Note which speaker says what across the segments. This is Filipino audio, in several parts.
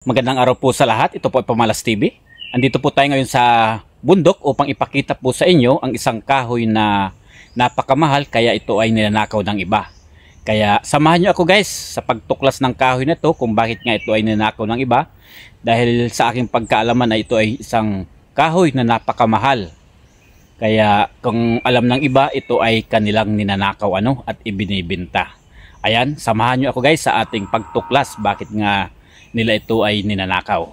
Speaker 1: Magandang araw po sa lahat. Ito po ay Pamalas TV. Andito po tayo ngayon sa bundok upang ipakita po sa inyo ang isang kahoy na napakamahal kaya ito ay ninanakaw ng iba. Kaya samahan nyo ako guys sa pagtuklas ng kahoy na ito kung bakit nga ito ay ninanakaw ng iba. Dahil sa aking pagkaalaman ay ito ay isang kahoy na napakamahal. Kaya kung alam ng iba, ito ay kanilang ninanakaw at ibinibenta. Ayan, samahan nyo ako guys sa ating pagtuklas bakit nga nila ito ay ninanakaw.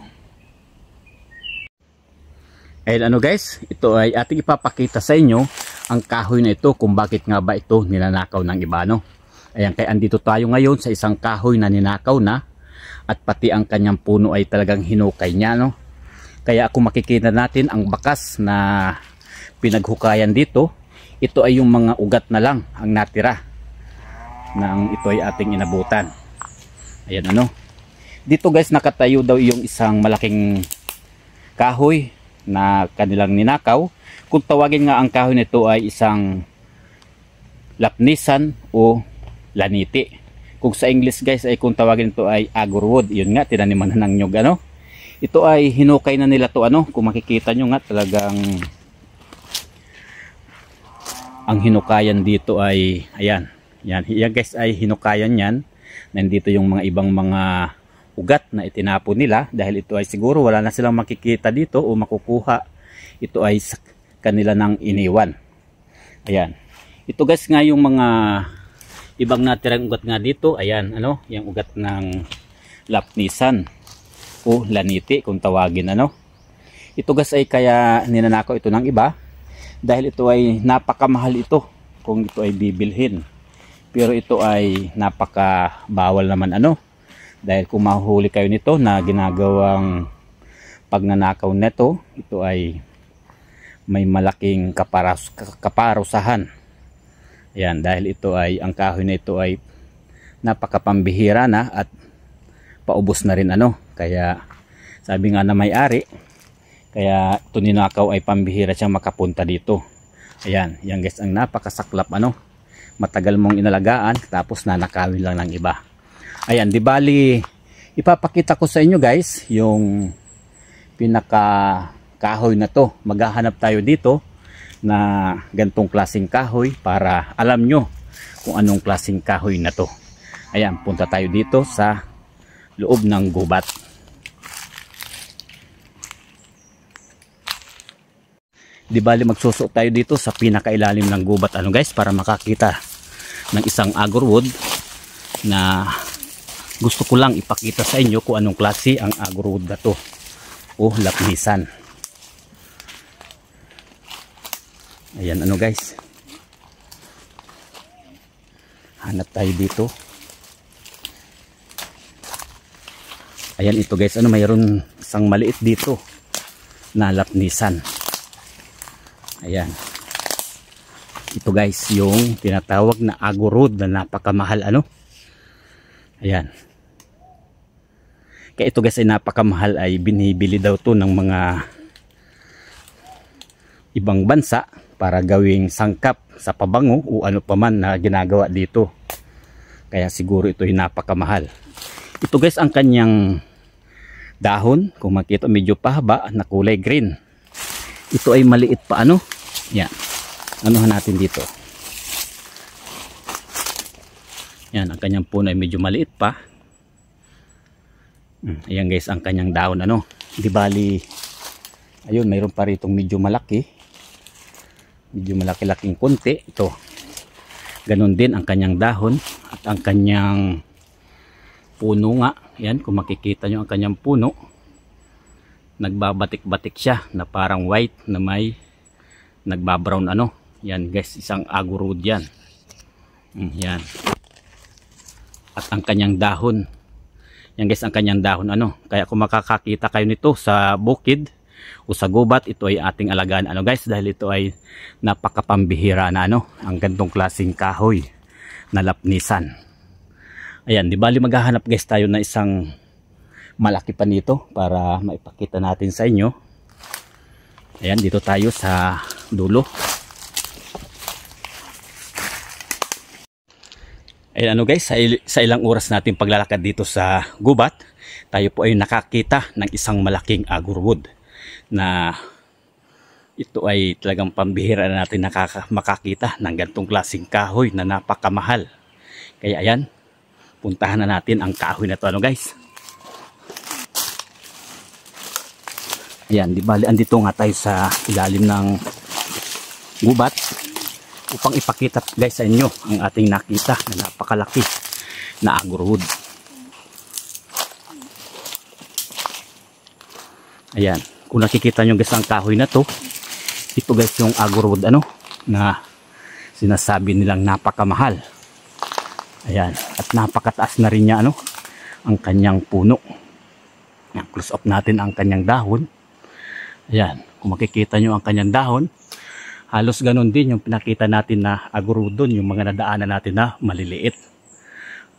Speaker 1: Ayan guys, ito ay ating ipapakita sa inyo ang kahoy na ito kung bakit nga ba ito ninanakaw ng iba Ayan, kaya andito tayo ngayon sa isang kahoy na ninakaw na at pati ang kanyang puno ay talagang hinukay niya Kaya kung makikita natin ang bakas na pinaghukayan dito, ito ay yung mga ugat na lang ang natira na ito ay ating inabutan. Ayan Dito guys nakatayo daw yung isang malaking kahoy na kanilang ninakaw. Kung tawagin nga ang kahoy nito ay isang lapnisan o laniti. Kung sa English guys ay kung tawagin ito ay agurwood. Yun nga, tinaniman na ng nyug Ito ay hinukay na nila to kung makikita nyo nga talagang ang hinukayan dito ay ayan. Yan guys ay hinukayan yan. Nandito yung mga ibang mga ugat na itinapon nila dahil ito ay siguro wala na silang makikita dito o makukuha. Ito ay kanila nang iniwan. Ayan. Ito guys nga yung mga ibang natirang ugat nga dito. Ayan, yung ugat ng lapnisan o laniti kung tawagin Ito guys ay kaya ninanakaw ito ng iba dahil ito ay napakamahal ito kung ito ay bibilhin. Pero ito ay napakabawal naman dahil kung mahuli kayo nito na ginagawang pagnanakaw nito, ito ay may malaking kaparusahan. Ayan, dahil ito ay, ang kahoy na ito ay napakapambihira na at paubos na rin Kaya sabi nga na may-ari, kaya ito ninakaw ay pambihira siyang makapunta dito. Ayan, yan guys ang napakasaklap matagal mong inalagaan tapos nanakawin lang ng iba. Ayan, di bali ipapakita ko sa inyo guys yung pinaka kahoy na to. Maghahanap tayo dito na gantong klaseng kahoy para alam nyo kung anong klaseng kahoy na to. Ayan, punta tayo dito sa loob ng gubat. Di bali magsusok tayo dito sa pinakailalim ng gubat guys para makakita ng isang agurwood na gusto ko lang ipakita sa inyo kung anong klase ang agurwood na to o lapnisan. Ayan guys, hanap tayo dito. Ayan ito guys, mayroon isang maliit dito na lapnisan. Ayan, ito guys yung tinatawag na agurwood na napakamahal Ayan. Kaya ito guys ay napakamahal, ay binibili daw to ng mga ibang bansa para gawing sangkap sa pabango o ano pa man na ginagawa dito. Kaya siguro ito ay napakamahal. Ito guys ang kanyang dahon, kung makita medyo pahaba na kulay green. Ito ay maliit pa Yan. Anuhan natin dito. Yan, ang kanyang puno ay medyo maliit pa. Ayan guys ang kanyang dahon Di bali ayun, mayroon pa ritong medyo malaki. Medyo malaki-laking konti ito. Ganon din ang kanyang dahon at ang kanyang puno nga. Yan, kung makikita nyo ang kanyang puno, nagbabatik-batik siya na parang white na may nagbabrown Yan guys, isang agurwood yan. Yan. At ang kanyang dahon. Yan guys ang kanyang dahon Kaya kung makakakita kayo nito sa bukid o sa gubat, ito ay ating alagaan guys dahil ito ay napakapambihira na ang gantong klaseng kahoy na lapnisan. Ayan, di bali maghahanap guys tayo na isang malaki pa nito para maipakita natin sa inyo. Ayan, dito tayo sa dulo. Ayan guys, sa ilang oras natin paglalakad dito sa gubat, tayo po ay nakakita ng isang malaking agurwood na ito ay talagang pambihira na natin makakita ng ganitong klaseng kahoy na napakamahal. Kaya ayan, puntahan na natin ang kahoy na to, ano guys. Ayan, di bali andito nga tayo sa ilalim ng gubat upang ipakita guys sa inyo ang ating nakita na napakalaki na agurwood. Ayan, kung nakikita nyo guys ang kahoy na to, ito guys yung agurwood na sinasabi nilang napakamahal. Ayan, at napakataas na rin niya ang kanyang puno. Ayan, close up natin ang kanyang dahon. Ayan, kung makikita nyo ang kanyang dahon, halos ganun din yung pinakita natin na agurwood doon, yung mga nadaanan natin na maliliit.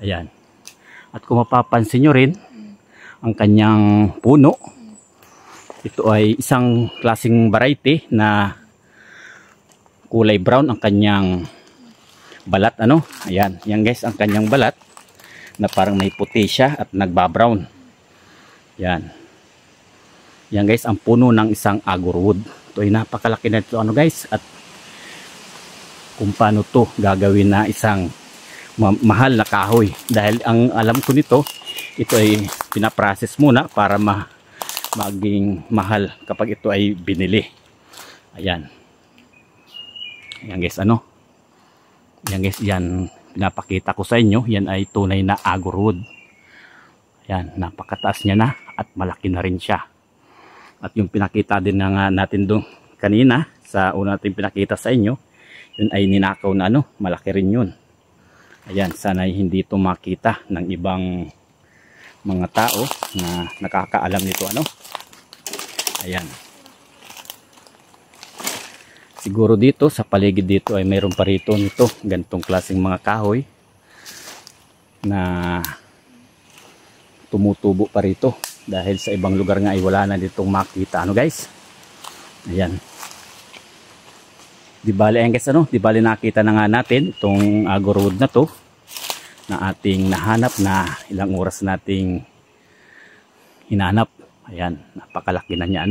Speaker 1: Ayan, at kung mapapansin nyo rin ang kanyang puno, ito ay isang klaseng variety na kulay brown ang kanyang balat. Ayan, yan guys ang kanyang balat na parang may puti siya at nagbabrown. Yan. Yan guys ang puno ng isang agurwood. Ito ay napakalaki na ito guys, at kung paano to gagawin na isang mahal na kahoy. Dahil ang alam ko nito, ito ay pinaprocess muna para maging mahal kapag ito ay binili. Ayan. Ayan guys Yan guys, yan pinapakita ko sa inyo, yan ay tunay na agurwood. Yan, napakataas niya na at malaki na rin siya. At yung pinakita din natin doon kanina sa una natin pinakita sa inyo, yun ay ninakaw na malaki rin yun. Ayan, sana hindi ito makita ng ibang mga tao na nakakaalam nito Ayan. Siguro dito sa paligid dito ay mayroon pa rito nito ganitong klaseng mga kahoy na tumutubo pa rito, dahil sa ibang lugar nga ay wala na ditong makita guys. Ayan. Di bali ayan guys di bali nakita na nga natin itong agurwood na to na ating nahanap, na ilang oras nating hinanap. Ayan, napakalaki na niya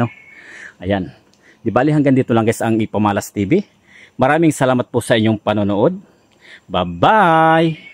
Speaker 1: Ayan. Di bali hanggang dito lang guys ang Ipamalas TV. Maraming salamat po sa inyong panonood. Bye-bye!